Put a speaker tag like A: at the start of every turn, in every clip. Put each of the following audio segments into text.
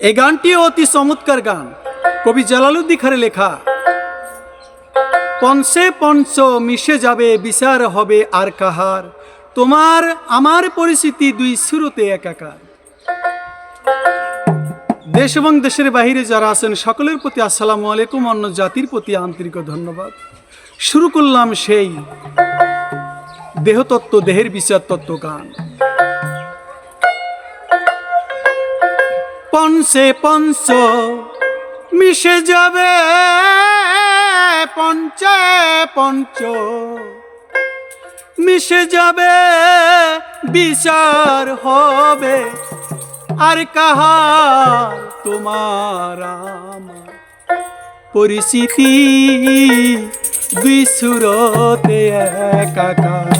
A: এই গানটি অতি চমৎকার গান, কবি জালালউদ্দিন খানের লেখা। পঞ্চে পঞ্চ মিশে যাবে, বিচার হবে আর কাহার, তোমার আমার পরিস্থিতি দুই সুরতে একাকার। দেশ এবং দেশের বাহিরে যারা আছেন সকলের প্রতি আসসালামু আলাইকুম, অন্য জাতির প্রতি আন্তরিক ধন্যবাদ। শুরু করলাম সেই দেহতত্ত্ব, দেহের বিচার তত্ত্ব গান। পঞ্চে পঞ্চ মিশে যাবে, পঞ্চে পঞ্চ মিশে যাবে, বিচার হবে আর কাহার, তোমার আমার পরিস্থিতি দুই সুরতে একাকার।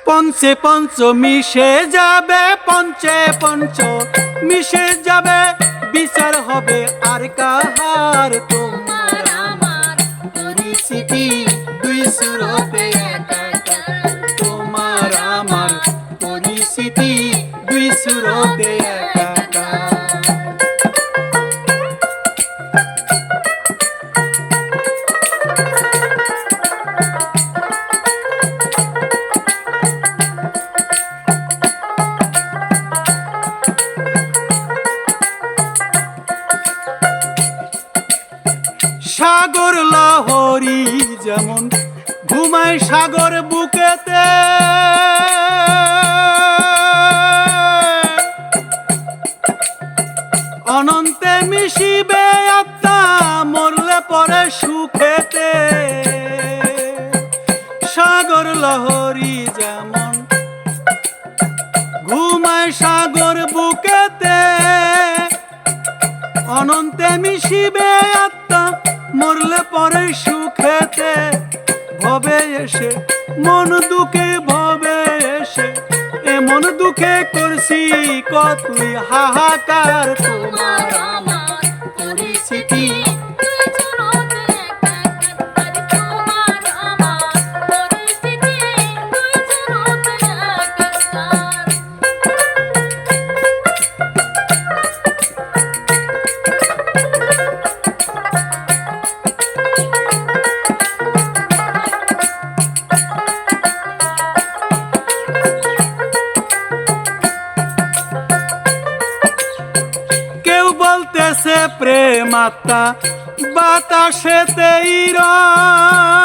A: পঞ্চে পঞ্চ মিশে যাবে, পঞ্চে পঞ্চ মিশে যাবে, বিচার হবে আর কাহার, তোমার আমার পরিস্থিতি দুই সুরতে একাকার, তোমার আমার পরিস্থিতি দুই সুরতে একাকার। সাগর লহরী যেমন ঘুমায় সাগর বুকেতে, অনন্তে মিশিবে আত্মা মরলে পরে সুখেতে। সাগর লহরী যেমন ঘুমায় সাগর বুকেতে, অনন্তে মিশিবে আত্মা মরলে পরে সুখেতে। ভবে এসে মন দুঃখে, ভবে এসে এমন দুঃখে করছি কতই হাহাকার, তোমার আমার পরিস্থিতি বলতেছে প্রেম আত্মা বাতাসেতেই রয়,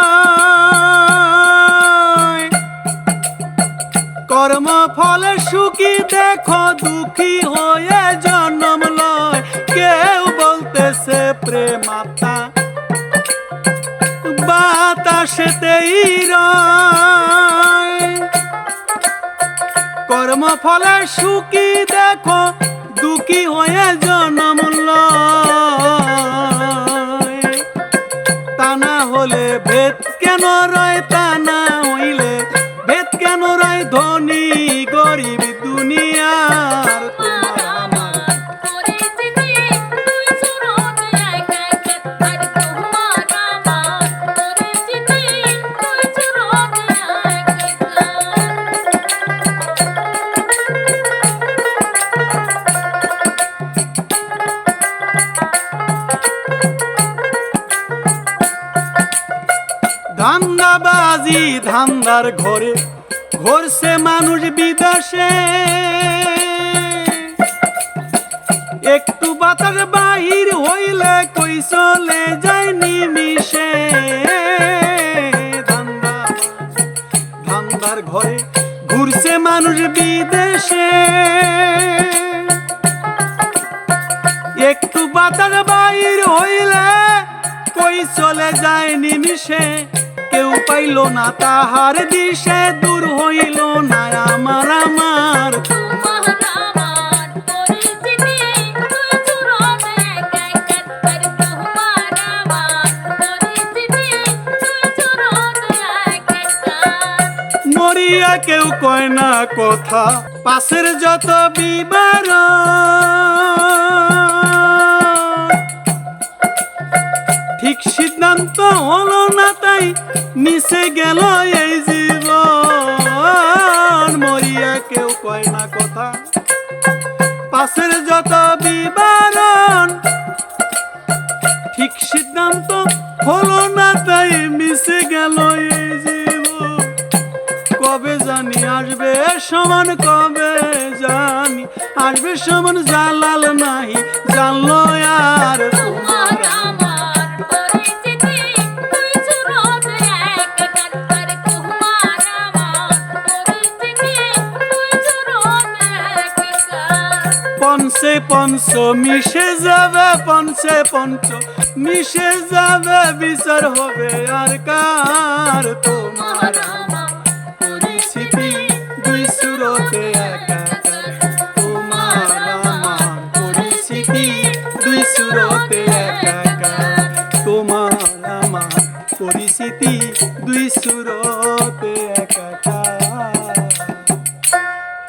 A: কর্ম ফলে সুখী দেখো দুঃখী হয়ে জন্ম লয়। কেউ বলতেছে প্রেম আত্মা বাতাসেতেই রয়, কর্ম ফলে সুখী দেখো দুঃখী হয়ে জন্ম লয়। তা না হলে ভেদ কেন রয়, তা না হইলে ভেদ কেন রয়, ধনী গরিব দুনিয়ার, তোমার আমার পরিস্থিতি দুই সুরতে একাকার, তোমার আমার পরিস্থিতি দুই সুরতে একাকার। ধান্দাবাজি ধান্দার ঘরে ঘরছে মানুষ বিদেশে, একটু বাতাস বাহির হইলে কই চলে যায় নিমিষে। ধান্দার ঘরে ঘুরছে মানুষ বিদেশে, একটু বাতাস বাহির হইলে কই চলে যায় নিমিষে। কেউ পাইল না তাহার দিশে, দূর হইল না আমার আমার, তোমার আমার পরিস্থিতি দুই সুরতে একাকার, তোমার আমার পরিস্থিতি দুই সুরতে একাকার। মরিয়া কেউ কয় না কথা, পাশের যত বিবরণ, ঠিক সিদ্ধান্ত হলো না তাই মিশে গেল এই জীবন। পাশের যত বিবরণ ঠিক সিদ্ধান্ত হলো না, তাই মিশে গেল এই জীবন। কবে জানি আসবে সমান, কবে জানি আসবে সমান, জালাল নাই জানলো আর
B: তোমার আমার পরিচিতি দুই সুরত একাকার করে, তোমার আমার পরিচিতি দুই সুরত একাকার।
A: পঞ্চে পঞ্চ মিশে যাবে, পঞ্চে পঞ্চ মিশে যাবে, বিচার হবে আর কার তোমার